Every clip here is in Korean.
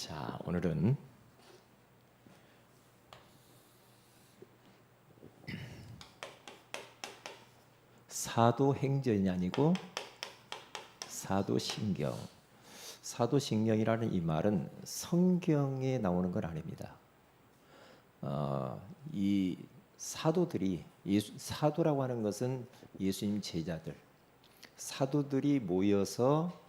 자, 오늘은 사도행전이 아니고 사도신경. 사도신경이라는 이 말은 성경에 나오는 건 아닙니다. 이 사도들이 사도라고 하는 것은 예수님 제자들, 사도들이 모여서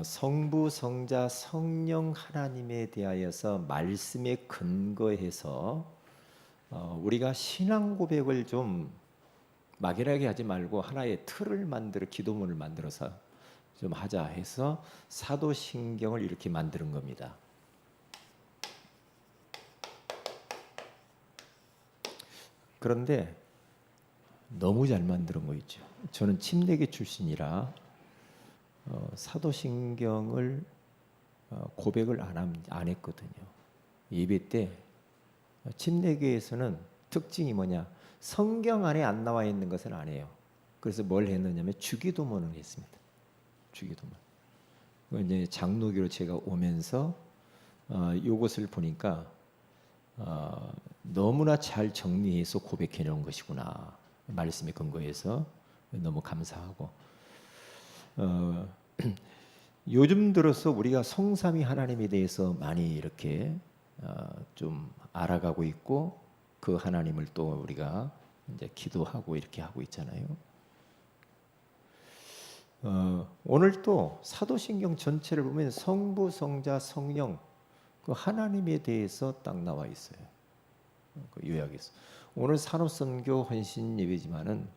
성부, 성자, 성령 하나님에 대하여서 말씀에 근거해서 우리가 신앙 고백을 좀 막연하게 하지 말고 하나의 틀을 만들어 기도문을 만들어서 좀 하자 해서 사도신경을 이렇게 만드는 겁니다. 그런데 너무 잘 만든 거 있죠. 저는 침례계 출신이라 사도신경을 고백을 안 했거든요. 예배 때 침례계에서는 특징이 뭐냐? 성경 안에 안 나와 있는 것은 안 해요. 그래서 뭘 했느냐면 주기도문을 했습니다. 주기도문. 이제 장로교로 제가 오면서 이것을 보니까 너무나 잘 정리해서 고백해 놓은 것이구나. 말씀에 근거해서 너무 감사하고 요즘 들어서 우리가 성삼위 하나님에 대해서 많이 이렇게 좀 알아가고 있고 그 하나님을 또 우리가 이제 기도하고 이렇게 하고 있잖아요. 오늘 또 사도신경 전체를 보면 성부, 성자, 성령 그 하나님에 대해서 딱 나와 있어요. 그 요약에서 오늘 산업선교 헌신 예배지만은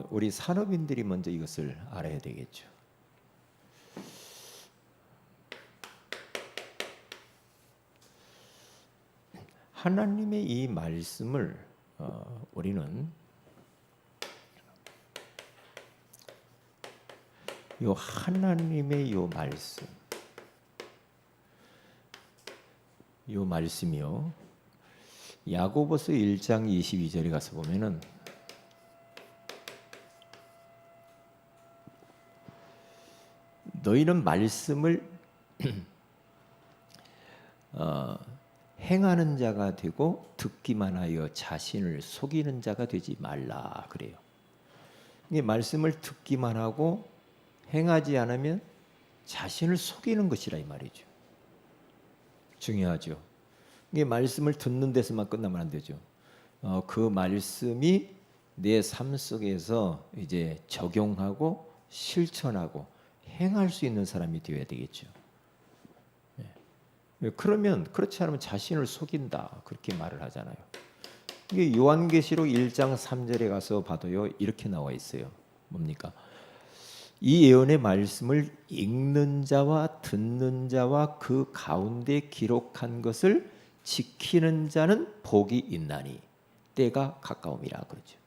우리 산업인들이 먼저 이것을 알아야 되겠죠. 하나님의 이 말씀을 우리는 요 하나님의 요 말씀이요. 야고보서 1장 22절에 가서 보면은 너희는 말씀을 행하는 자가 되고 듣기만 하여 자신을 속이는 자가 되지 말라 그래요. 이 말씀을 듣기만 하고 행하지 않으면 자신을 속이는 것이라 이 말이죠. 중요하죠. 이게 말씀을 듣는 데서만 끝나면 안 되죠. 그 말씀이 내 삶 속에서 이제 적용하고 실천하고 행할 수 있는 사람이 되어야 되겠죠. 그러면 그렇지 않으면 자신을 속인다 그렇게 말을 하잖아요. 이게 요한계시록 1장 3절에 가서 봐도요 이렇게 나와 있어요. 뭡니까? 이 예언의 말씀을 읽는 자와 듣는 자와 그 가운데 기록한 것을 지키는 자는 복이 있나니 때가 가까움이라 그러죠.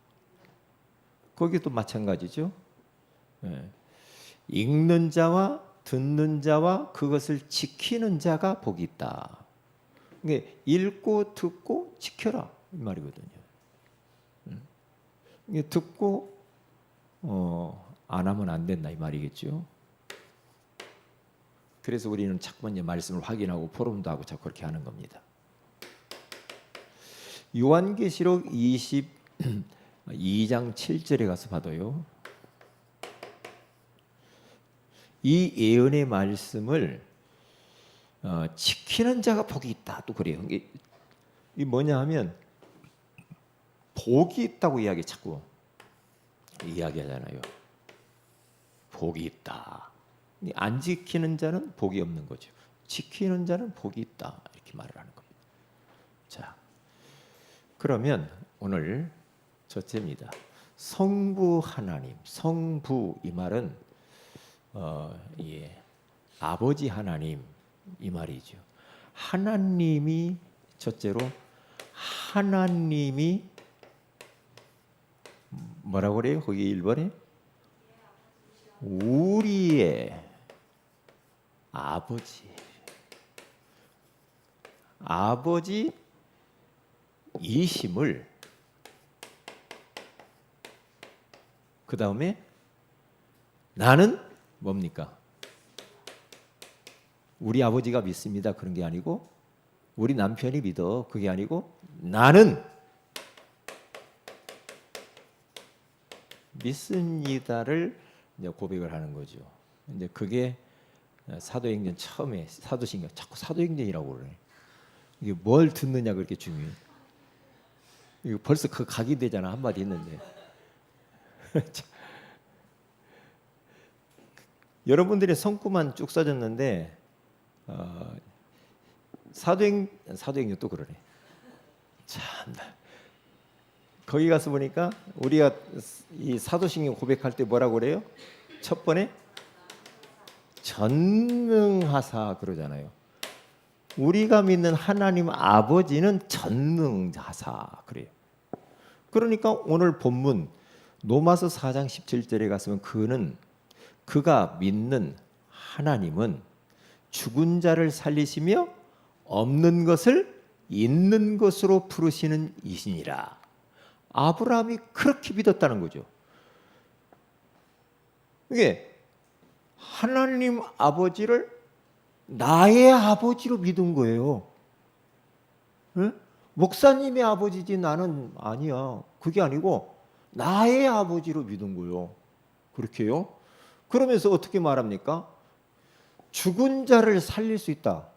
거기도 마찬가지죠. 읽는 자와 듣는 자와 그것을 지키는 자가 복이 있다. 이게 읽고 듣고 지켜라 이 말이거든요. 이게 듣고 안 하면 안 된다 이 말이겠죠. 그래서 우리는 자꾸 이제 말씀을 확인하고 포럼도 하고 자꾸 그렇게 하는 겁니다. 요한계시록 22장 7절에 가서 봐도요. 이 예언의 말씀을 지키는 자가 복이 있다 또 그래요. 이게 뭐냐 하면 복이 있다고 자꾸 이야기하잖아요. 복이 있다. 안 지키는 자는 복이 없는 거죠. 지키는 자는 복이 있다 이렇게 말을 하는 겁니다. 자, 그러면 오늘 첫째입니다. 성부 하나님, 성부 이 말은 아버지 하나님 이 말이죠. 하나님이 첫째로 하나님이 뭐라고 그래요? 거기 1번에 우리의 아버지 이심을 그 다음에 나는 뭡니까? 우리 아버지가 믿습니다. 그런 게 아니고 우리 남편이 믿어. 그게 아니고 나는 믿습니다를 이제 고백을 하는 거죠. 이제 그게 사도행전 처음에 사도신경 자꾸 사도행전이라고 그러네. 이게 뭘 듣느냐 그렇게 중요해. 이거 벌써 그 각이 되잖아 한마디 했는데. 여러분들의 성구만 쭉 써졌는데 사도행전 또 그러네. 참나. 거기 가서 보니까 우리가 이 사도신경 고백할 때 뭐라고 그래요? 첫 번에 전능하사 그러잖아요. 우리가 믿는 하나님 아버지는 전능하사 그래요. 그러니까 오늘 본문 로마서 4장 17절에 갔으면 그가 믿는 하나님은 죽은 자를 살리시며 없는 것을 있는 것으로 부르시는 이시니라. 아브라함이 그렇게 믿었다는 거죠. 이게 하나님 아버지를 나의 아버지로 믿은 거예요. 응? 목사님의 아버지지 나는 아니야. 그게 아니고 나의 아버지로 믿은 거예요. 그렇게요. 그러면서 어떻게 말합니까? 죽은 자를 살릴 수 있다.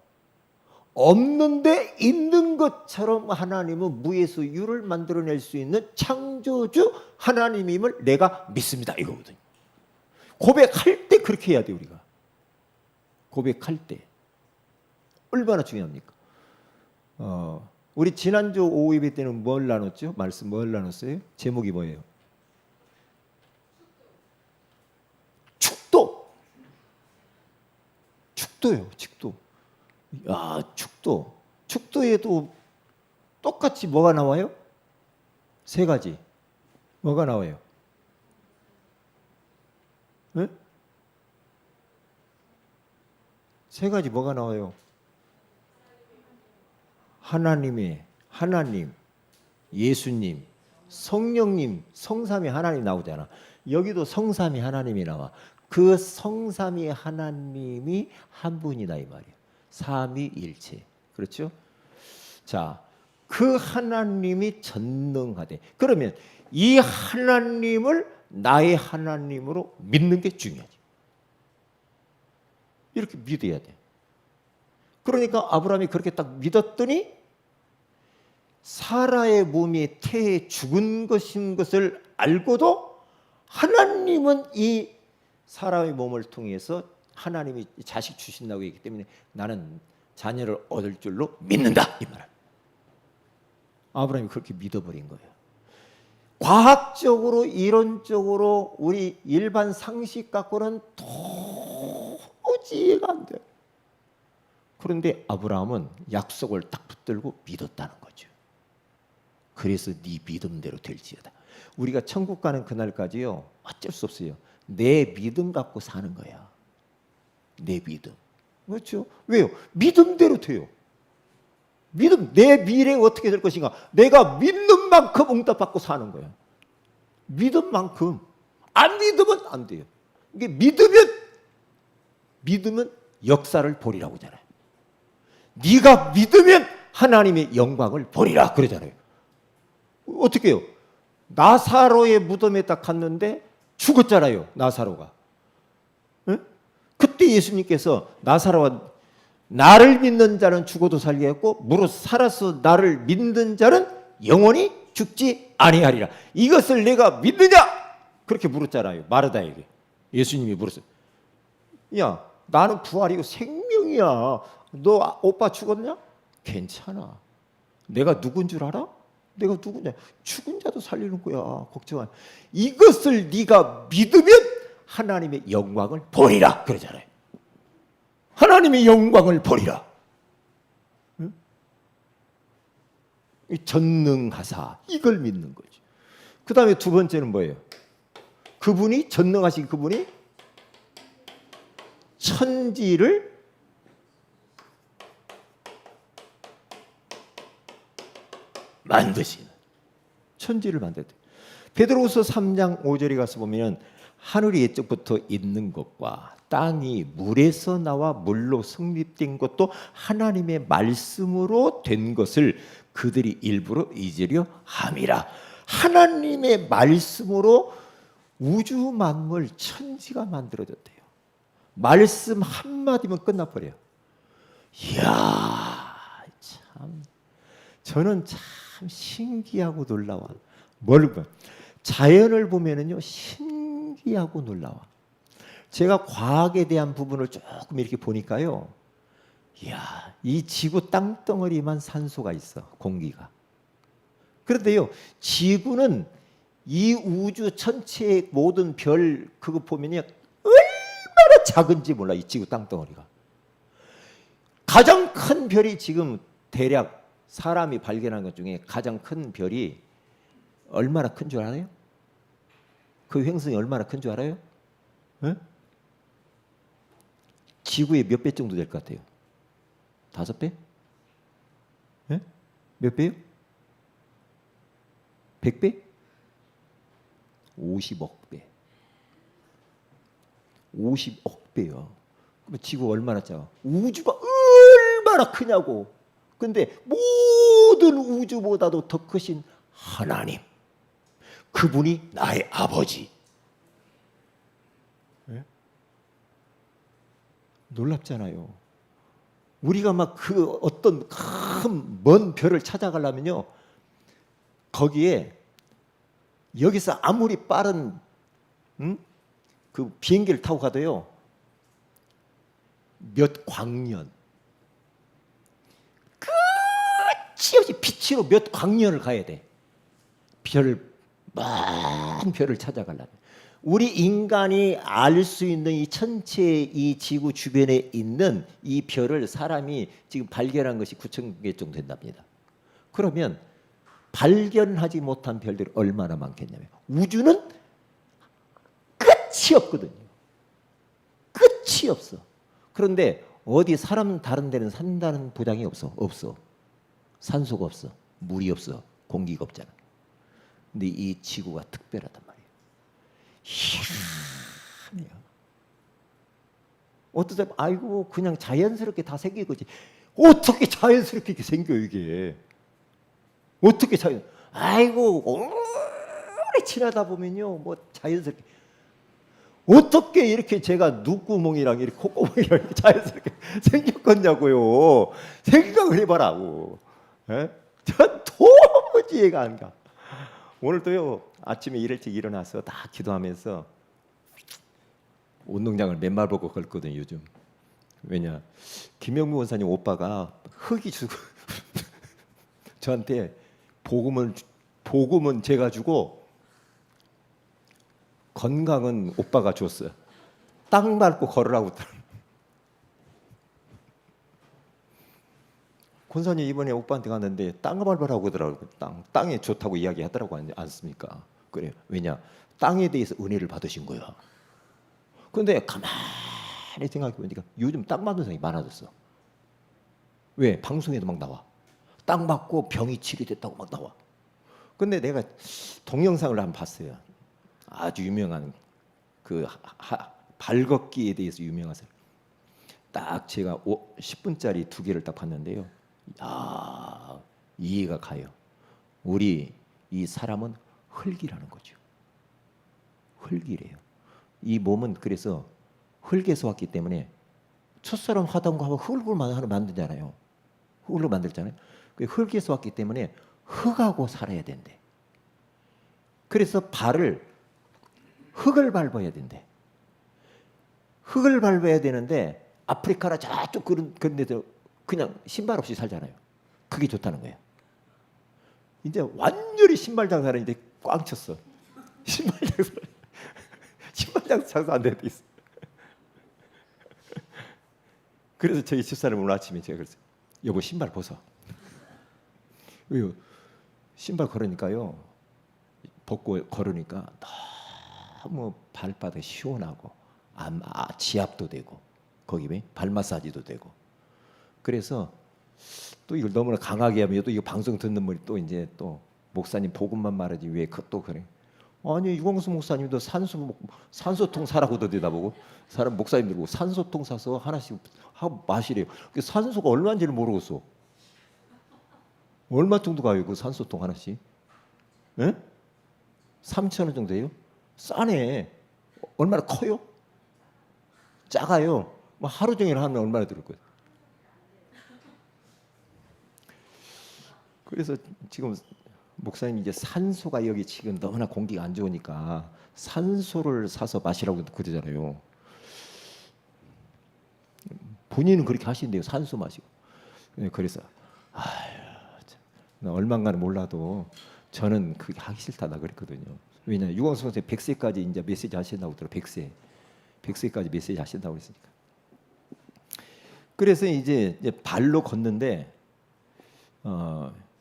없는데 있는 것처럼 하나님은 무에서 유를 만들어낼 수 있는 창조주 하나님임을 내가 믿습니다. 이거거든요. 고백할 때 그렇게 해야 돼 우리가. 고백할 때 얼마나 중요합니까? 우리 지난주 오후 예배 때는 뭘 나눴죠? 말씀 뭘 나눴어요? 제목이 뭐예요? 축도. 축도요. 축도. 야, 축도. 축도에도 똑같이 뭐가 나와요? 세 가지. 뭐가 나와요? 네? 세 가지 뭐가 나와요? 하나님, 예수님, 성령님, 성삼위 하나님 나오잖아. 여기도 성삼위 하나님이 나와. 그 성삼위 하나님이 한 분이다 이 말이에요. 삼위일체. 그렇죠? 자, 그 하나님이 전능하대. 그러면 이 하나님을 나의 하나님으로 믿는 게 중요하지. 이렇게 믿어야 돼. 그러니까 아브라함이 그렇게 딱 믿었더니 사라의 몸이 태에 죽은 것인 것을 알고도 하나님은 이 사라의 몸을 통해서 하나님이 자식 주신다고 했기 때문에 나는 자녀를 얻을 줄로 믿는다 이 말. 아브라함이 그렇게 믿어버린 거예요. 과학적으로 이론적으로 우리 일반 상식 갖고는 도저히 이해가 안 돼. 그런데 아브라함은 약속을 딱 붙들고 믿었다는 거죠. 그래서 네 믿음대로 될지어다. 우리가 천국 가는 그날까지요 어쩔 수 없어요. 내 믿음 갖고 사는 거야. 내 믿음. 그렇죠? 왜요? 믿음대로 돼요. 믿음, 내 미래가 어떻게 될 것인가. 내가 믿는 만큼 응답받고 사는 거야. 믿음만큼. 안 믿으면 안 돼요. 이게 믿으면 역사를 보리라고 하잖아요. 네가 믿으면 하나님의 영광을 보리라 그러잖아요. 어떻게 해요? 나사로의 무덤에 딱 갔는데 죽었잖아요. 나사로가. 응? 그때 예수님께서 나사로가 나를 믿는 자는 죽어도 살게 했고 무릇 살아서 나를 믿는 자는 영원히 죽지 아니하리라. 이것을 내가 믿느냐? 그렇게 물었잖아요. 마르다에게. 예수님이 물었어요. 야, 나는 부활이고 생명이야. 너 오빠 죽었냐? 괜찮아. 내가 누군 줄 알아? 내가 누구냐? 죽은 자도 살리는 거야. 걱정 안. 이것을 네가 믿으면 하나님의 영광을 보리라 그러잖아요. 하나님의 영광을 보리라. 응? 전능하사 이걸 믿는 거죠. 그 다음에 두 번째는 뭐예요? 그분이 전능하신 그분이 천지를 만드시는 천지를 만들었대. 베드로후서 3장 5절에 가서 보면 하늘이 옛적부터 있는 것과 땅이 물에서 나와 물로 성립된 것도 하나님의 말씀으로 된 것을 그들이 일부러 잊으려 함이라. 하나님의 말씀으로 우주 만물 천지가 만들어졌대요. 말씀 한마디면 끝나버려요. 이야, 참, 저는 참 신기하고 놀라워. 뭘 봐? 자연을 보면은요 신기하고 놀라워. 제가 과학에 대한 부분을 조금 이렇게 보니까요, 이야, 이 지구 땅덩어리만 산소가 있어, 공기가. 그런데요, 지구는 이 우주 전체의 모든 별 그거 보면요 얼마나 작은지 몰라. 이 지구 땅덩어리가 가장 큰 별이 지금 대략 사람이 발견한 것 중에 가장 큰 별이 얼마나 큰 줄 알아요? 그 횡성이 얼마나 큰 줄 알아요? 네? 지구의 몇 배 정도 될 것 같아요? 5배? 네? 몇 배요? 100배? 50억 배. 50억 배요. 그럼 지구 얼마나 작아? 우주가 얼마나 크냐고. 근데 모든 우주보다도 더 크신 하나님, 그분이 나의 아버지. 네? 놀랍잖아요. 우리가 막 그 어떤 큰 먼 별을 찾아가려면요, 거기에 여기서 아무리 빠른 그 비행기를 타고 가도요 몇 광년, 끝이 없이 빛으로 몇 광년을 가야 돼. 먼 별을 찾아가려면. 우리 인간이 알 수 있는 이 천체 이 지구 주변에 있는 이 별을 사람이 지금 발견한 것이 9,000개 정도 된답니다. 그러면 발견하지 못한 별들이 얼마나 많겠냐면, 우주는 끝이 없거든요. 끝이 없어. 그런데 어디 사람 다른 데는 산다는 보장이 없어. 산소가 없어. 물이 없어. 공기가 없잖아. 근데 이 지구가 특별하단 말이에요. 희한해요. 어떤 사람 아이고 그냥 자연스럽게 다 생긴 거지. 어떻게 자연스럽게 이렇게 생겨 이게? 어떻게 아이고 오래 지나다 보면요 뭐 자연스럽게 어떻게 이렇게 제가 눈구멍이랑 이렇게 콧구멍이랑 이렇게 자연스럽게 생겼겠냐고요. 생각을 해봐라고. 전 도무지 이해가 안 가. 오늘도요 아침에 일찍 일어나서 다 기도하면서 운동장을 맨발 벗고 걷거든요 요즘. 왜냐, 김영무 원사님 오빠가 흙이 주고 저한테 복음은 제가 주고 건강은 오빠가 줬어요. 땅 밟고 걸으라고. 권사님 이번에 오빠한테 갔는데 땅 밟으라고 하더라고요. 땅에 좋다고 이야기하더라고 않습니까? 그래요. 왜냐, 땅에 대해서 은혜를 받으신 거야. 그런데 가만히 생각해 보니까 요즘 땅 받는 사람이 많아졌어. 왜? 방송에도 막 나와. 땅 받고 병이 치료됐다고 막 나와. 근데 내가 동영상을 한번 봤어요. 아주 유명한 그 발걷기에 대해서 유명한 사람. 딱 제가 10분짜리 2개를 딱 봤는데요. 이해가 가요. 우리 이 사람은 흙이라는 거죠. 흙이래요. 이 몸은 그래서 흙에서 왔기 때문에 첫사람 하던 하면 흙으로 만들잖아요. 흙으로 만들잖아요. 흙에서 왔기 때문에 흙하고 살아야 된대. 그래서 흙을 밟아야 된대. 흙을 밟아야 되는데 아프리카나 저쪽 그런 데서 그냥 신발 없이 살잖아요. 그게 좋다는 거예요. 이제 완전히 신발 장사를 이제 꽝 쳤어. 신발 장사 안 되는 데 있어. 그래서 저희 집사람 오늘 아침에 제가 그랬어요. 여보 신발 벗어. 왜요? 신발 걸으니까요. 벗고 걸으니까 너무 발바닥이 시원하고 지압도 되고 거기 발 마사지도 되고. 그래서 또 이걸 너무나 강하게 하면 또 이거 방송 듣는 분이 또 이제 또 목사님 복음만 말하지 왜 또 그래? 아니 유광수 목사님도 산소통 사라고도 대답하고 사람 목사님들 보고 산소통 사서 하나씩 하고 마시래요. 그 산소가 얼마인지를 모르겠어. 얼마 정도 가요 그 산소통 하나씩? 예? 3,000원 정도 돼요? 싸네. 얼마나 커요? 작아요. 뭐 하루 종일 하면 얼마나 들을 거예요? 그래서 지금 목사님 이제 산소가 여기 지금 너무나 공기가 안 좋으니까 산소를 사서 마시라고 그러잖아요. 본인은 그렇게 하신대요. 산소 마시고. 그래서 얼마인가는 몰라도 저는 그게 하기 싫다나 그랬거든요. 왜냐 유광수 선생 100세까지 이제 메시지 하신다고 들어. 100세까지 메시지 하신다고 했으니까. 그래서 이제 발로 걷는데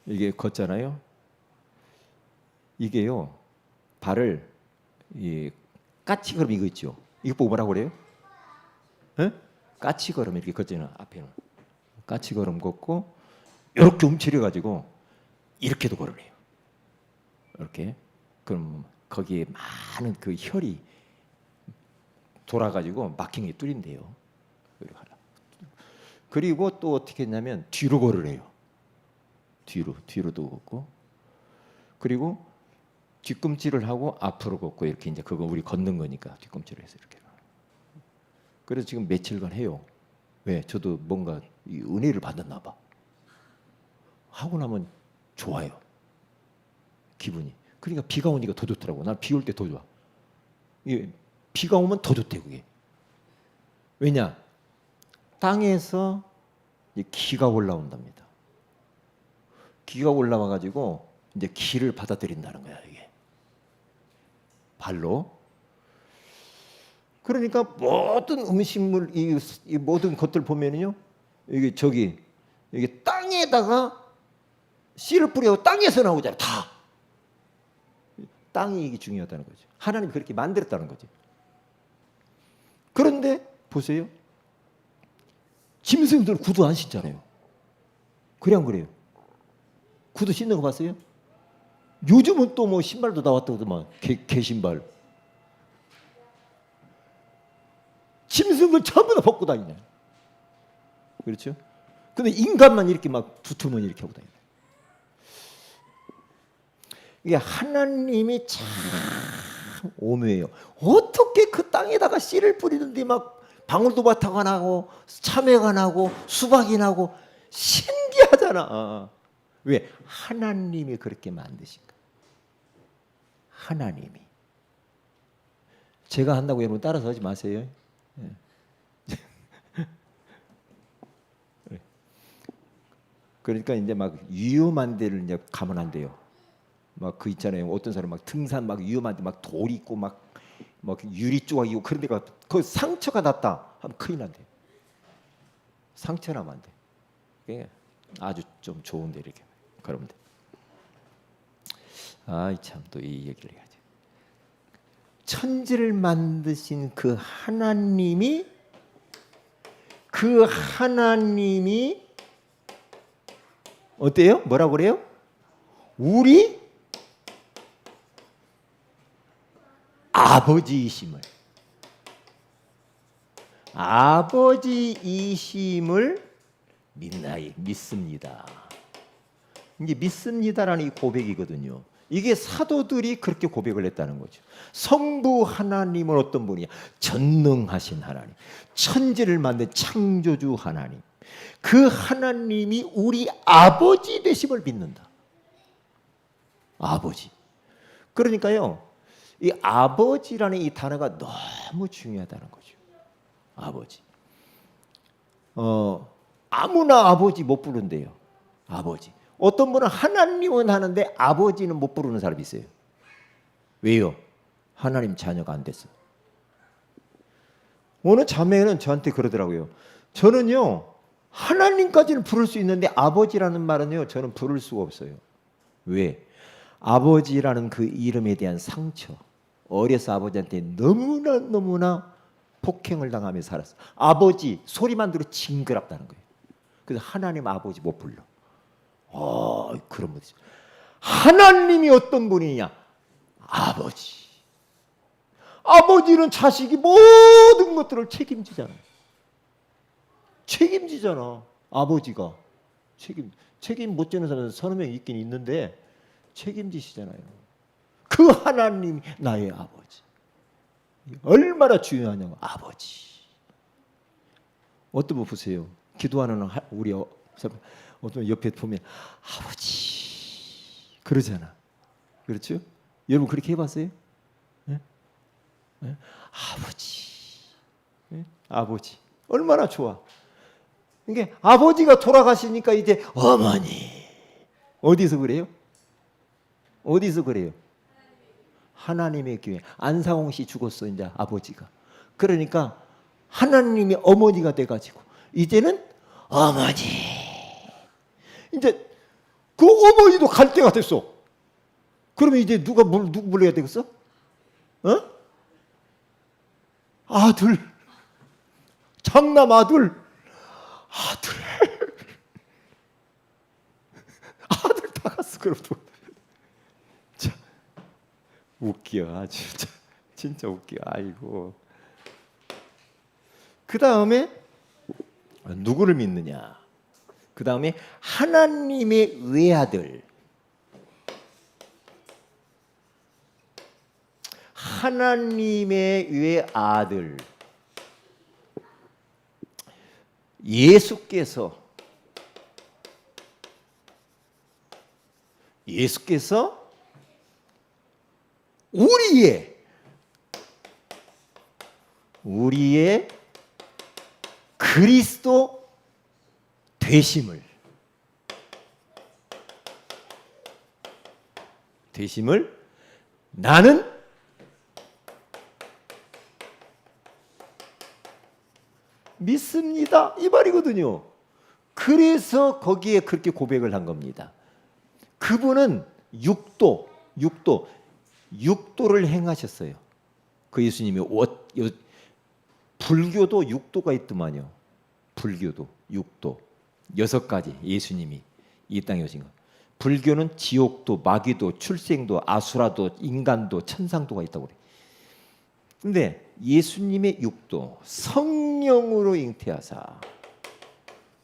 이게 걷잖아요. 이게요 발을 까치걸음 이거 있죠. 이거 보고 뭐라고 그래요? 에? 까치걸음 이렇게 걷잖아요. 앞에는 까치걸음 걷고 이렇게 움츠려 가지고 이렇게도 걸으래요. 이렇게. 그럼 거기에 많은 그 혈이 돌아가지고 막힌 게 뚫린대요. 그리고 또 어떻게 했냐면 뒤로 걸으래요. 뒤로도 걷고. 그리고 뒤꿈치를 하고 앞으로 걷고 이렇게 이제 그거 우리 걷는 거니까 뒤꿈치를 해서 이렇게. 그래서 지금 며칠간 해요. 왜? 저도 뭔가 이 은혜를 받았나 봐. 하고 나면 좋아요. 기분이. 그러니까 비가 오니까 더 좋더라고. 난 비 올 때 더 좋아. 이게 비가 오면 더 좋대 그게. 왜냐? 땅에서 기가 올라온답니다. 기가 올라와 가지고 이제 기를 받아들인다는 거야 이게. 발로. 그러니까 모든 음식물 이 모든 것들 보면은요. 이게 땅에다가 씨를 뿌려 땅에서 나오잖아. 다. 땅이 이게 중요하다는 거죠. 하나님이 그렇게 만들었다는 거죠. 그런데 보세요. 짐승들 구두 안 신잖아요. 그래 안 그래요? 구두 신는 거 봤어요? 요즘은 또 뭐 신발도 나왔다더만 개 신발. 짐승들 전부 다 벗고 다니냐. 그렇죠? 근데 인간만 이렇게 막 두툼은 이렇게 하고 다니냐. 이게 하나님이 참 오묘해요. 어떻게 그 땅에다가 씨를 뿌리는데 막 방울토마토가 나고 참외가 나고 수박이 나고 신기하잖아. 왜? 하나님이 그렇게 만드신 거야. 하나님이. 제가 한다고 여러분 따라서 하지 마세요. 그러니까 이제 막 위험한 데를 이제 가면 안 돼요. 막 그 있잖아요. 어떤 사람 막 등산 막 위험한데 막 돌 있고 막 유리 조각 있고 그런 데가 그 상처가 났다 하면 큰일 난대. 상처 나면 안 돼. 그게 아주 좀 좋은데 이렇게 그러면 돼. 아이 참 또 이 얘기를 해야지. 천지를 만드신 그 하나님이 어때요? 뭐라고 그래요? 우리 아버지이심을 믿습니다. 이게 믿습니다라는 이 고백이거든요. 이게 사도들이 그렇게 고백을 했다는 거죠. 성부 하나님은 어떤 분이냐? 전능하신 하나님, 천지를 만든 창조주 하나님. 그 하나님이 우리 아버지 되심을 믿는다. 아버지. 그러니까요. 이 아버지라는 이 단어가 너무 중요하다는 거죠. 아버지. 아무나 아버지 못 부른대요. 아버지. 어떤 분은 하나님은 하는데 아버지는 못 부르는 사람이 있어요. 왜요? 하나님 자녀가 안 됐어. 어느 자매는 저한테 그러더라고요. 저는요 하나님까지는 부를 수 있는데 아버지라는 말은요 저는 부를 수가 없어요. 왜? 아버지라는 그 이름에 대한 상처. 어려서 아버지한테 너무나 폭행을 당하며 살았어. 아버지 소리만 들어 징그럽다는 거예요. 그래서 하나님 아버지 못 불러. 그런 거죠. 하나님이 어떤 분이냐? 아버지. 아버지는 자식이 모든 것들을 책임지잖아. 책임지잖아. 아버지가 책임 못 지는 사람은 서너 명 있긴 있는데 책임지시잖아요. 그 하나님이 나의 아버지. 얼마나 중요하냐고. 아버지. 어떤 분 보세요. 기도하는 우리 어떤 옆에 보면 아버지 그러잖아. 그렇죠? 여러분 그렇게 해봤어요? 네? 네? 아버지. 네? 아버지. 얼마나 좋아. 이게 아버지가 돌아가시니까 이제 어머니. 어디서 그래요? 어디서 그래요? 하나님의 교회. 안상홍 씨 죽었어 이제 아버지가. 그러니까 하나님이 어머니가 돼가지고 이제는 어머니. 이제 그 어머니도 갈 때가 됐어. 그러면 이제 누구 불러야 되겠어? 어? 아들. 장남 아들. 아들 다 갔어. 그럼 또. 자, 웃겨. 아주 진짜 웃겨. 아이고. 그 다음에 누구를 믿느냐? 그 다음에 하나님의 외아들. 하나님의 외아들. 예수께서 우리의 그리스도 되심을 나는 믿습니다. 이 말이거든요. 그래서 거기에 그렇게 고백을 한 겁니다. 그분은 육도를 행하셨어요. 그 예수님이 불교도 육도가 있더만요. 불교도 육도 6가지 예수님이 이 땅에 오신 거. 불교는 지옥도, 마귀도, 출생도, 아수라도, 인간도, 천상도가 있다고 그래. 근데 예수님의 육도 성령으로 잉태하사.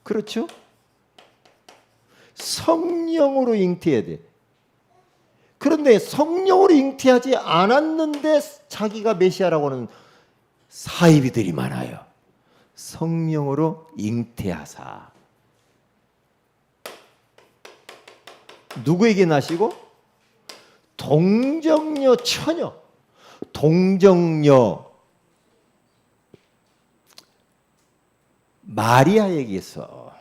그렇죠? 성령으로 잉태해야 돼. 그런데 성령으로 잉태하지 않았는데 자기가 메시아라고 하는 사이비들이 많아요. 성령으로 잉태하사. 누구에게 나시고? 동정녀 처녀. 동정녀 마리아에게서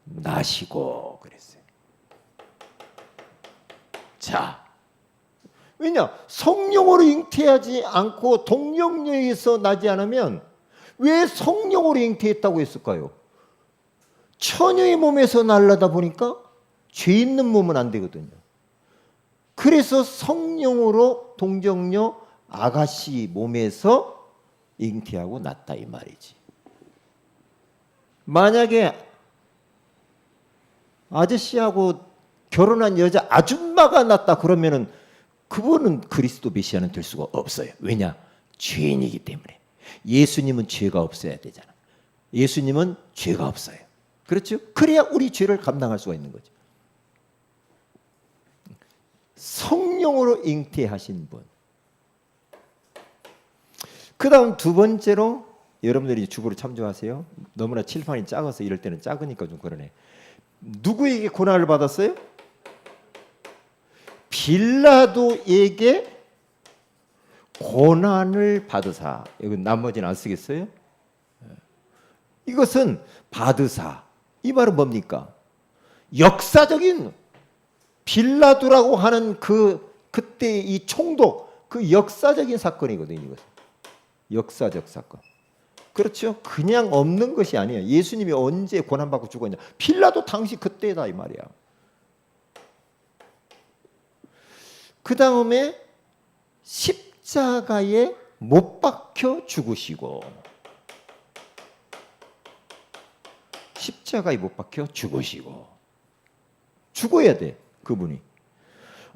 나시고 그랬어요. 자, 왜냐? 성령으로 잉태하지 않고 동정녀에게서 나지 않으면 왜 성령으로 잉태했다고 했을까요? 처녀의 몸에서 날라다 보니까 죄 있는 몸은 안 되거든요. 그래서 성령으로 동정녀 아가씨 몸에서 잉태하고 났다 이 말이지. 만약에 아저씨하고 결혼한 여자 아줌마가 났다 그러면은 그분은 그리스도 메시아는 될 수가 없어요. 왜냐? 죄인이기 때문에. 예수님은 죄가 없어야 되잖아. 예수님은 죄가 없어요. 그렇죠? 그래야 우리 죄를 감당할 수가 있는 거죠. 성령으로 잉태하신 분. 그 다음 두 번째로 여러분들이 주보를 참조하세요. 너무나 칠판이 작아서 이럴 때는 작으니까 좀 그러네. 누구에게 고난을 받았어요? 빌라도에게 고난을 받으사. 여기 나머지는 안 쓰겠어요? 이것은 받으사. 이 말은 뭡니까? 역사적인 빌라도라고 하는 그때 이 총독 그 역사적인 사건이거든요. 이것은. 역사적 사건. 그렇죠? 그냥 없는 것이 아니에요. 예수님이 언제 고난받고 죽었냐? 빌라도 당시 그때다 이 말이야. 그 다음에 십자가에 못 박혀 죽으시고 십자가에 못 박혀 죽으시고 죽어야 돼, 그분이.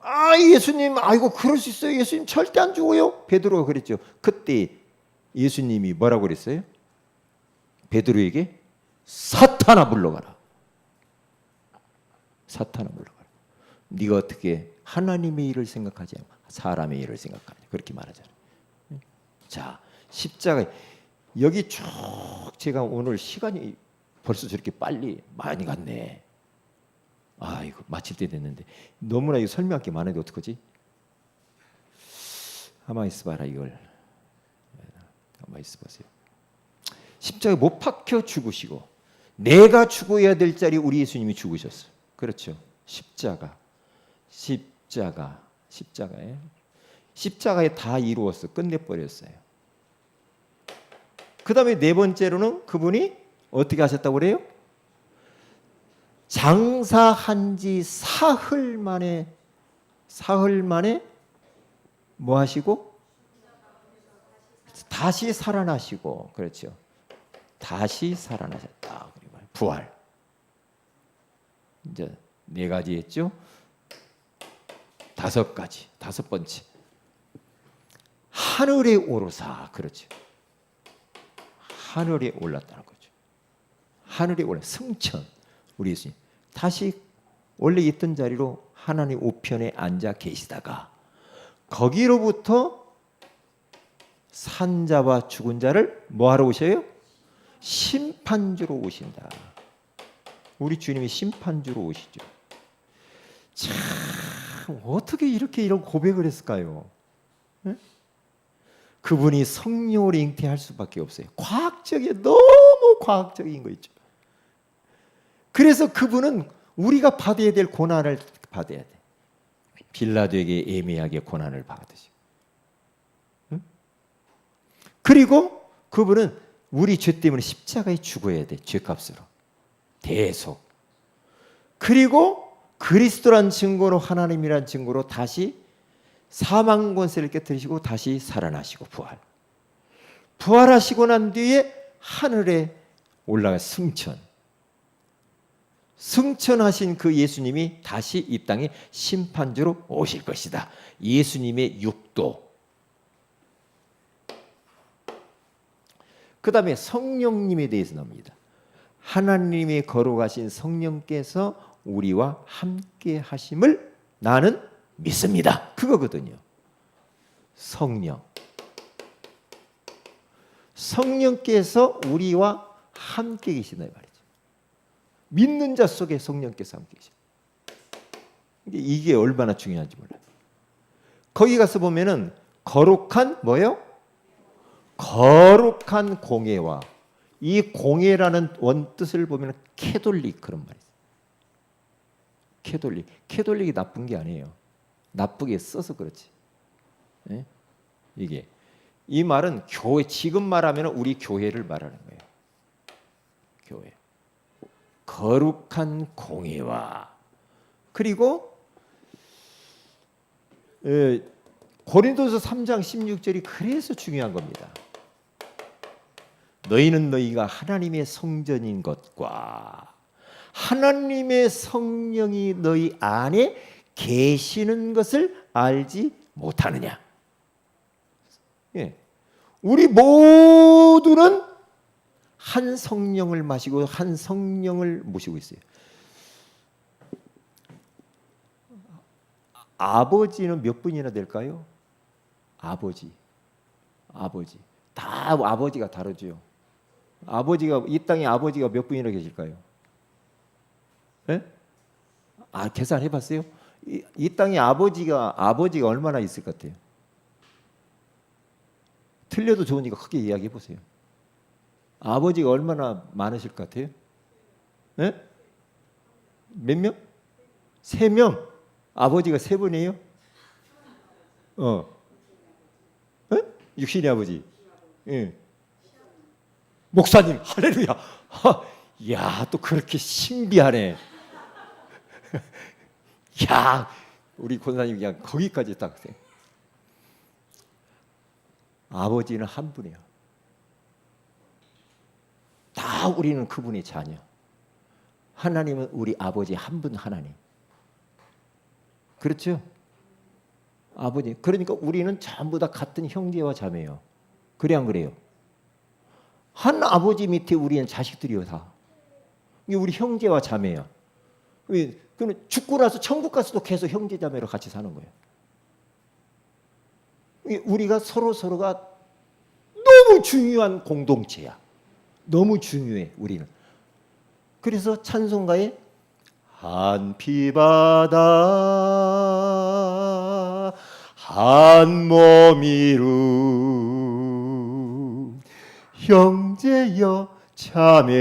아, 예수님, 아이고 그럴 수 있어요. 예수님 절대 안 죽어요. 베드로가 그랬죠. 그때 예수님이 뭐라고 그랬어요? 베드로에게 사탄아 물러가라. 사탄아 물러가라. 네가 어떻게 하나님의 일을 생각하지 않고 사람의 일을 생각하냐, 그렇게 말하잖아요. 자, 십자가 여기 쭉 제가 오늘 시간이 벌써 저렇게 빨리 많이 갔네. 아, 이거 마칠 때 됐는데 너무나 이거 설명할 게 많은데 어떡하지? 가만히 있어봐라 이걸. 가만히 있어보세요. 십자가에 못 박혀 죽으시고 내가 죽어야 될 자리 우리 예수님이 죽으셨어. 그렇죠. 십자가에 다 이루었어. 끝내버렸어요. 그 다음에 네 번째로는 그분이 어떻게 하셨다고 그래요? 장사한 지 사흘 만에 뭐 하시고? 다시 살아나시고. 그렇죠. 다시 살아나셨다. 부활. 이제 네 가지 했죠. 다섯 번째. 하늘에 오르사. 그렇죠. 하늘에 올랐다는 거죠. 하늘에 올라 승천. 우리 예수님 다시 원래 있던 자리로 하나님 우편에 앉아 계시다가 거기로부터 산자와 죽은 자를 뭐하러 오셔요? 심판주로 오신다. 우리 주님이 심판주로 오시죠. 참 어떻게 이렇게 이런 고백을 했을까요? 네? 그분이 성령으로 잉태할 수밖에 없어요. 너무 과학적인 거 있죠. 그래서 그분은 우리가 받아야 될 고난을 받아야 돼. 빌라도에게 애매하게 고난을 받으시고. 응? 그리고 그분은 우리 죄 때문에 십자가에 죽어야 돼. 죄값으로. 대속. 그리고 그리스도란 증거로 하나님이란 증거로 다시 사망 권세를 깨뜨리시고 다시 살아나시고 부활하시고 난 뒤에 하늘에 올라가 승천하신 그 예수님이 다시 이 땅에 심판주로 오실 것이다. 예수님의 육도. 그 다음에 성령님에 대해서 나옵니다. 하나님의 거룩하신 성령께서 우리와 함께 하심을 나는 믿습니다. 그거거든요. 성령께서 우리와 함께 계시다 이 말이죠. 믿는 자 속에 성령께서 함께 계십니다. 이게 얼마나 중요한지 몰라요. 거기 가서 보면은 거룩한 뭐예요? 거룩한 공예와 이 공예라는 원뜻을 보면 캐톨릭 그런 말이죠. 캐톨릭이 나쁜 게 아니에요. 나쁘게 써서 그렇지. 네? 이게 이 말은 교회 지금 말하면 우리 교회를 말하는 거예요. 교회. 거룩한 공예와 그리고 고린도서 3장 16절이 그래서 중요한 겁니다. 너희는 너희가 하나님의 성전인 것과 하나님의 성령이 너희 안에 계시는 것을 알지 못하느냐. 예. 우리 모두는 한 성령을 마시고 한 성령을 모시고 있어요. 아버지는 몇 분이나 될까요? 아버지. 다 아버지가 다르죠. 이 땅에 아버지가 몇 분이나 계실까요? 네? 계산해 봤어요? 이 땅에 아버지가 얼마나 있을 것 같아요? 틀려도 좋으니까 크게 이야기해 보세요. 아버지가 얼마나 많으실 것 같아요? 네? 몇 명? 3명. 아버지가 3분이에요? 네? 육신의 아버지. 예. 목사님, 할렐루야. 야, 또 그렇게 신비하네. 야, 우리 권사님 그냥 거기까지 딱. 아버지는 한 분이에요. 다 우리는 그분의 자녀. 하나님은 우리 아버지 한 분 하나님. 그렇죠? 아버지. 그러니까 우리는 전부 다 같은 형제와 자매예요. 그래 안 그래요? 한 아버지 밑에 우리는 자식들이요 다. 이게 우리 형제와 자매야. 왜? 그럼 죽고 나서 천국 가서도 계속 형제 자매로 같이 사는 거예요. 우리가 서로가 너무 중요한 공동체야. 너무 중요해 우리는. 그래서 찬송가에 한 피바다 한 몸이루 형제여 자매들이여.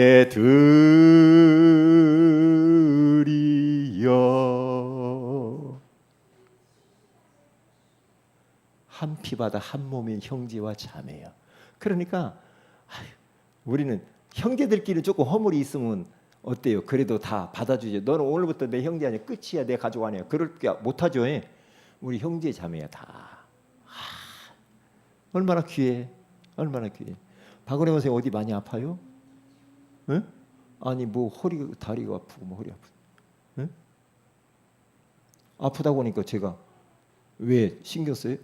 한 피바다 한 몸인 형제와 자매야. 그러니까 우리는 형제들끼리 조금 허물이 있으면 어때요? 그래도 다 받아주죠. 너는 오늘부터 내 형제 아니야. 끝이야. 내 가족 아니야. 그렇게 못하죠. 우리 형제 자매야 다. 얼마나 귀해. 얼마나 귀해. 박은혜 선생님 어디 많이 아파요? 응? 아니 뭐 허리 다리가 아프고 뭐 허리 아프고. 응? 아프다고 하니까 제가 왜 신경 써요?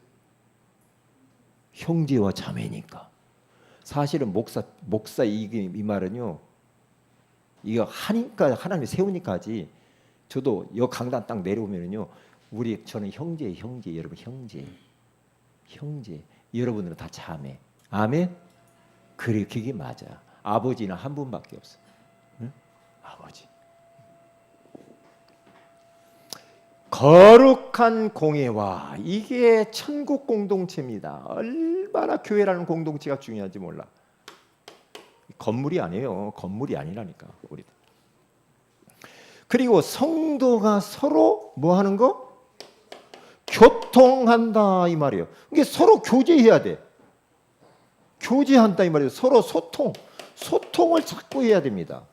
형제와 자매니까. 사실은 목사 이 말은요. 이거 하니까 하나님이 세우니까지. 저도 여 강단 딱 내려오면은요. 저는 형제 여러분 형제 여러분들은 다 자매. 아멘. 그래 그게 맞아. 아버지는 한 분밖에 없어. 응? 아버지. 거룩한 공예와 이게 천국 공동체입니다. 얼마나 교회라는 공동체가 중요한지 몰라. 건물이 아니에요. 건물이 아니라니까 우리. 그리고 성도가 서로 뭐 하는 거? 교통한다 이 말이에요. 이게 서로 교제해야 돼. 교제한다 이 말이에요. 서로 소통을 자꾸 해야 됩니다.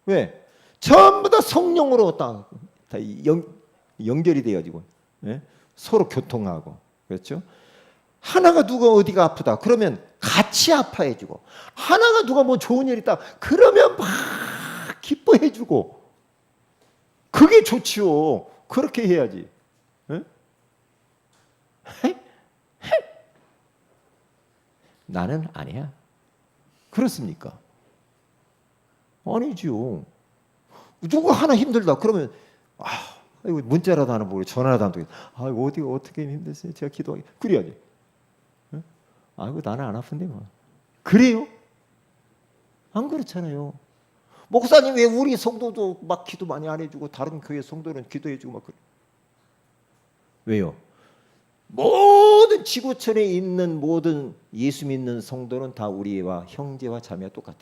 왜? 전부 다 성령으로 다 연결이 돼가지고 서로 교통하고 그렇죠? 하나가 누가 어디가 아프다 그러면 같이 아파해주고 하나가 누가 뭐 좋은 일 있다 그러면 막 기뻐해주고 그게 좋지요. 그렇게 해야지. 나는 아니야. 그렇습니까? 아니지요. 누가 하나 힘들다 그러면 문자라도 하나 보고 전화라도 하나 보고 어디가 어떻게 힘들어요? 제가 기도하게 그래야지. 아이고 나는 안 아픈데 뭐. 그래요? 안 그렇잖아요. 목사님 왜 우리 성도도 막 기도 많이 안 해주고 다른 교회 성도는 기도해주고 막 그래? 왜요? 모든 지구촌에 있는 모든 예수 믿는 성도는 다 우리와 형제와 자매와 똑같아.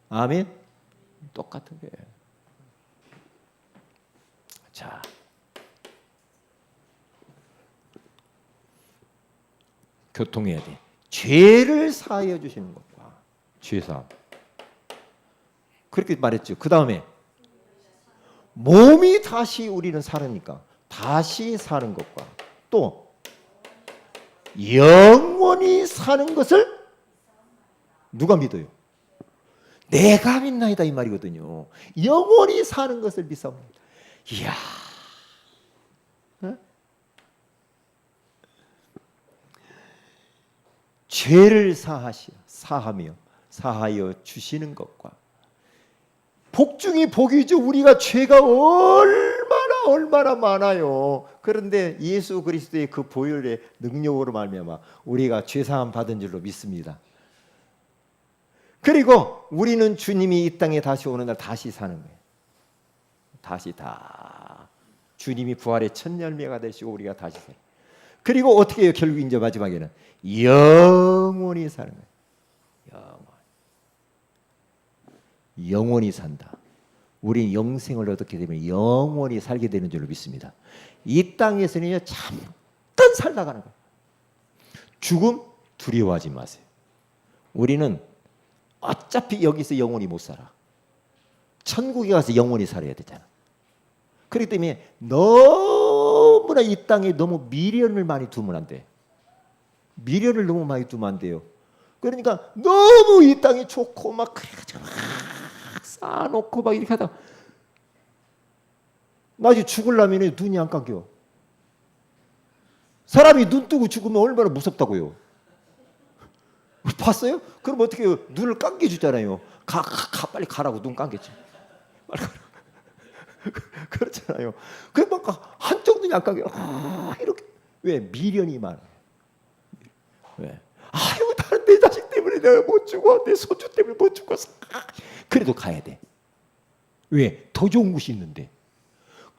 아멘? 똑같은 거예요. 자, 교통해야 돼. 죄를 사하여 주시는 것과 죄사함. 그렇게 말했죠. 그 다음에 몸이 다시 우리는 살으니까 다시 사는 것과 또 영원히 사는 것을 누가 믿어요? 내가 믿나이다 이 말이거든요. 영원히 사는 것을 믿사옵니다. 이야, 죄를 사하여 주시는 것과 복 중에 복이죠. 우리가 죄가 얼마나 많아요. 그런데 예수 그리스도의 그 보혈의 능력으로 말미암아 우리가 죄 사함 받은 줄로 믿습니다. 그리고 우리는 주님이 이 땅에 다시 오는 날 다시 사는 거예요. 다시 다 주님이 부활의 첫 열매가 되시고 우리가 다시 살아요. 그리고 어떻게 해요? 결국 이제 마지막에는 영원히 사는 거예요. 영원히 산다. 우리는 영생을 얻게 되면 영원히 살게 되는 줄로 믿습니다. 이 땅에서는요 잠깐 살다 가는 거예요. 죽음 두려워하지 마세요. 우리는 어차피 여기서 영원히 못 살아. 천국에 가서 영원히 살아야 되잖아. 그렇기 때문에 너무나 이 땅에 너무 미련을 많이 두면 안 돼. 미련을 너무 많이 두면 안 돼요. 그러니까 너무 이 땅이 좋고 막 그래가지고 막 쌓아놓고 막 이렇게 하다가 나중에 죽으려면 눈이 안 감겨. 사람이 눈 뜨고 죽으면 얼마나 무섭다고요. 봤어요? 그럼 어떻게 해요? 눈을 감겨주잖아요. 빨리 가라고 눈 감겼지. 빨리 가라고. 그렇잖아요. 그막 한쪽 눈이 안 감겨. 이렇게. 왜? 미련이 많아요. 왜? 아유, 다른 내 자식 때문에 내가 못 죽어. 내 손주 때문에 못 죽었어. 그래도 가야 돼. 왜? 더 좋은 곳이 있는데.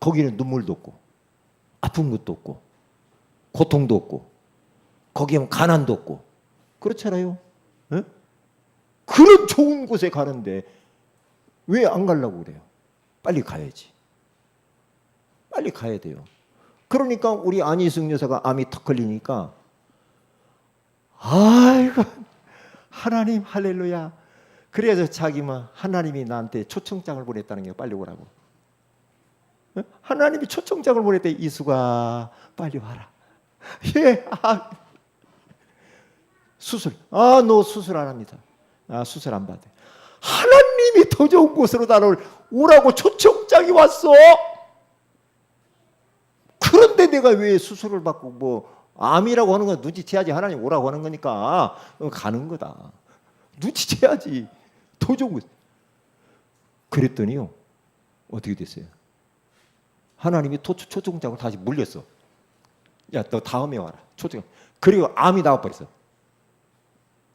거기는 눈물도 없고, 아픈 것도 없고, 고통도 없고, 거기에는 가난도 없고. 그렇잖아요. 에? 그런 좋은 곳에 가는데 왜 안 가려고 그래요? 빨리 가야지. 빨리 가야 돼요. 그러니까 우리 안희숙 여사가 암이 턱 걸리니까 아이고 하나님 할렐루야. 그래서 자기만 하나님이 나한테 초청장을 보냈다는 게 빨리 오라고. 에? 하나님이 초청장을 보냈대. 이수가 빨리 와라. 예. 수술. 너 수술 안 합니다. 수술 안 받아요. 하나님이 더 좋은 곳으로 나를 오라고 초청장이 왔어. 그런데 내가 왜 수술을 받고 뭐 암이라고 하는 건 눈치채야지. 하나님 오라고 하는 거니까 가는 거다. 눈치채야지. 더 좋은 곳. 그랬더니요. 어떻게 됐어요? 하나님이 초청장을 다시 물렸어. 야, 너 다음에 와라. 초청. 그리고 암이 나와버렸어.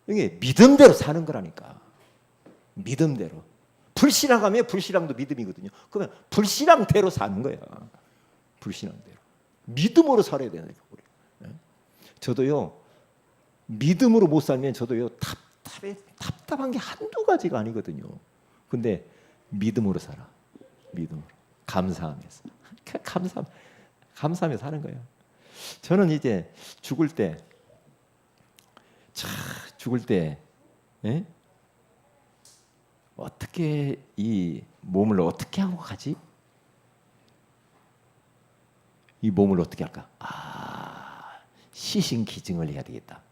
이게 믿음대로 사는 거라니까. 믿음대로. 불신앙하면 불신앙도 믿음이거든요. 그러면 불신앙대로 사는 거야. 불신앙대로. 믿음으로 살아야 되는 거예요. 저도요. 믿음으로 못 살면 저도요. 답답한 게 한두 가지가 아니거든요. 근데 믿음으로 살아. 믿음으로. 감사하면서. 감사하면서 사는 거예요. 저는 이제 죽을 때 예? 어떻게 이 몸을 어떻게 하고 가지? 이 몸을 어떻게 할까? 시신기증을 해야 되겠다.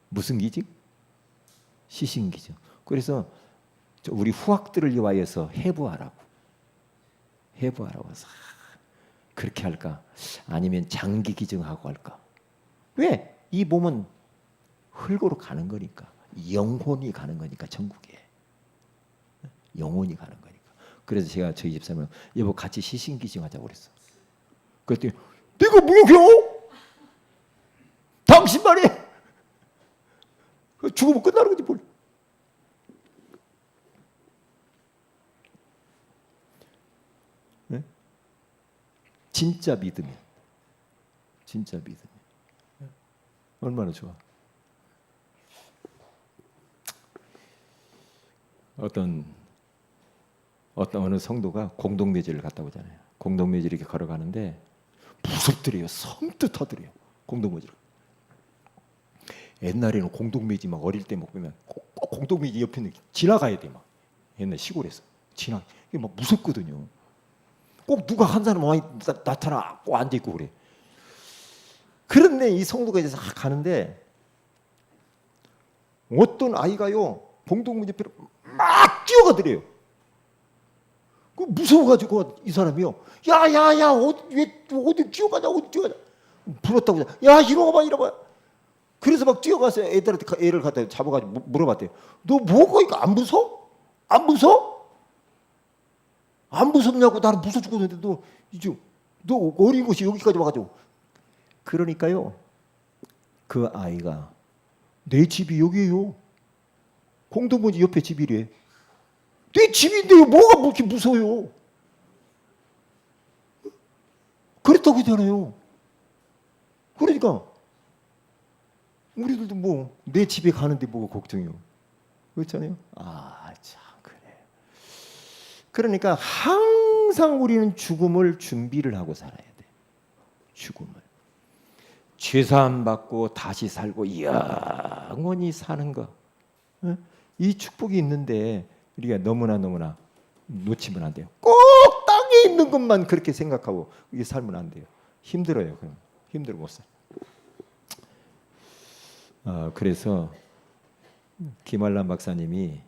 무슨 기증? 시신기증. 그래서 우리 후학들을 위하여서 해부하라고 해서 그렇게 할까? 아니면 장기기증하고 할까? 왜? 이 몸은 흙으로 가는 거니까. 영혼이 가는 거니까 천국에. 영혼이 가는 거니까. 그래서 제가 저희 집사람은 여보 같이 시신기증하자고 그랬어. 그랬더니 내가 무역해요? 당신 말이 죽으면 끝나는 거지 뭘. 네? 진짜 믿음이야. 진짜 믿음이야. 얼마나 좋아. 어느 성도가 공동묘지를 갔다 오잖아요. 공동묘지 이렇게 걸어가는데 무섭더래요. 섬뜩하더래요. 공동묘지를. 옛날에는 공동묘지 막 어릴 때 막 보면 꼭 공동묘지 옆에는 지나가야 돼 막. 옛날 시골에서 이게 막 무섭거든요. 꼭 누가 한 사람 많이 나타나 꼭 앉아 있고 그래. 그런데 이 성도가 이제 가는데 어떤 아이가요 공동묘지 옆에 막 뛰어가더래요. 그 무서워가지고 이 사람이요. 야야야 어디 뛰어가냐 불렀다고. 야 이리 와봐. 그래서 막 뛰어가서 애를 갖다 잡아가지고 물어봤대요. 너 뭐고 이거 안 무서워? 안 무섭냐고. 나는 무서워 죽었는데 너 어린 것이 여기까지 와가지고. 그러니까요. 그 아이가 내 집이 여기에요. 공동묘지 옆에 집이래. 내 집인데요. 뭐가 그렇게 무서워요? 그랬다고 하잖아요. 그러니까 우리들도 뭐 내 집에 가는데 뭐가 걱정이요. 그렇잖아요. 참 그래. 그러니까 항상 우리는 죽음을 준비를 하고 살아야 돼. 죽음을. 죄사함 받고 다시 살고 영원히 사는 거. 이 축복이 있는데 우리가 너무나 놓치면 안 돼요. 꼭 땅에 있는 것만 그렇게 생각하고 이게 살면 안 돼요. 힘들어요. 그럼 힘들어 못 살. 그래서 김한남 박사님이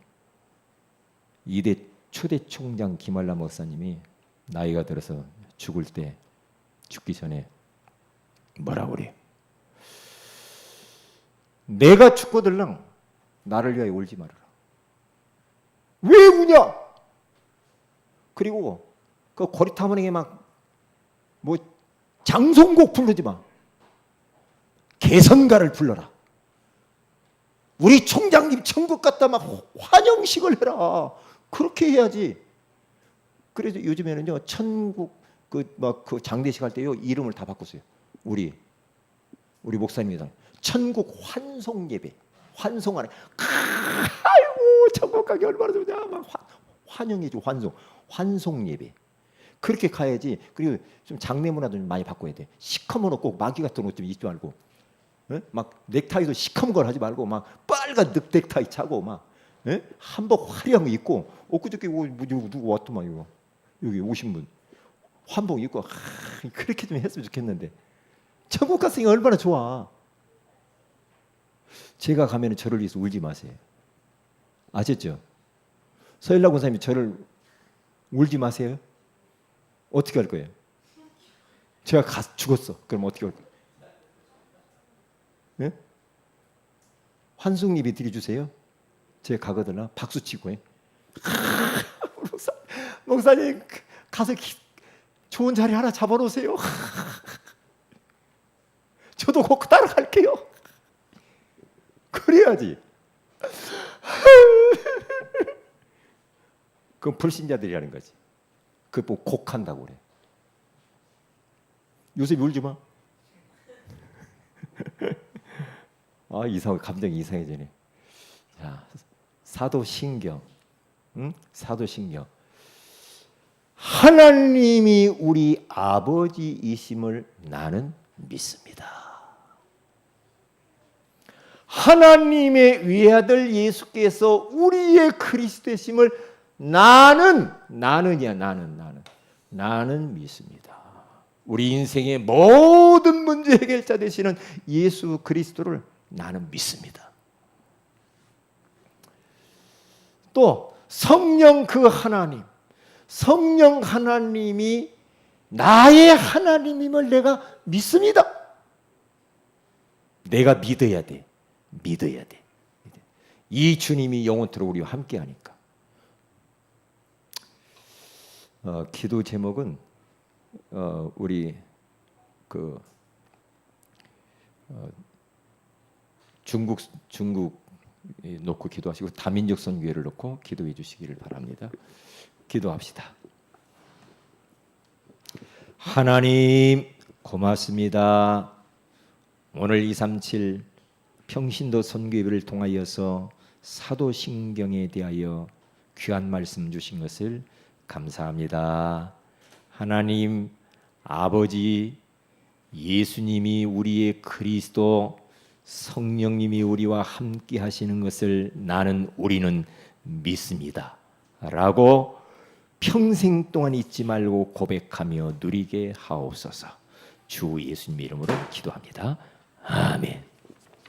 이대 초대 총장 김한남 박사님이 나이가 들어서 죽기 전에 뭐라고 그래? 내가 죽거들랑 나를 위하여 울지 말아라. 왜 우냐? 그리고 그 고리타분하게 막 뭐 장송곡 부르지 마. 개선가를 불러라. 우리 총장님 천국 갔다 막 환영식을 해라. 그렇게 해야지. 그래서 요즘에는요 천국 그 장례식 할 때요 이름을 다 바꿨어요. 우리 목사님이다. 천국 환송 예배. 환송하네. 아이고 천국 가기 얼마나 좋냐. 막 환영해줘. 환송 예배. 그렇게 가야지. 그리고 좀 장례 문화도 좀 많이 바꿔야 돼. 시커먼 옷 꼭 마귀 같은 옷 좀 입지 말고, 에? 막 넥타이도 시커먼 걸 하지 말고 막 빨간 넥타이 차고 막 한복 화려한 거 입고. 엊그저께 누구 왔더만 이거 여기 오신 분 한복 입고 그렇게 좀 했으면 좋겠는데. 천국 갔으니 얼마나 좋아. 제가 가면은 저를 위해서 울지 마세요. 아셨죠? 서일락 권사님이 저를 울지 마세요. 어떻게 할 거예요? 제가 죽었어. 그럼 어떻게 할 거예요? 예? 환송 예배 드려주세요. 제가 가거든요. 박수 치고 해. 목사님 가서 좋은 자리 하나 잡아놓으세요. 저도 곧 따라갈게요. 그래야지. 그건 불신자들이라는 거지. 그 뭐 곡한다고 그래. 요새 울지 마. 감정이 이상해지네. 자, 사도신경. 사도신경. 하나님이 우리 아버지이심을 나는 믿습니다. 하나님의 외아들 예수께서 우리의 그리스도이심을 나는 믿습니다. 우리 인생의 모든 문제 해결자 되시는 예수 그리스도를 나는 믿습니다. 또 성령 하나님이 나의 하나님임을 내가 믿습니다. 내가 믿어야 돼. 이 주님이 영원토록 우리와 함께하니까. 기도 제목은 우리 중국 놓고 기도하시고 다민족 선교회를 놓고 기도해 주시기를 바랍니다. 기도합시다. 하나님 고맙습니다. 오늘 237 평신도 선교회를 통하여서 사도신경에 대하여 귀한 말씀 주신 것을 감사합니다. 하나님 아버지, 예수님이 우리의 그리스도, 성령님이 우리와 함께 하시는 것을 우리는 믿습니다 라고 평생 동안 잊지 말고 고백하며 누리게 하옵소서. 주 예수님 이름으로 기도합니다. 아멘.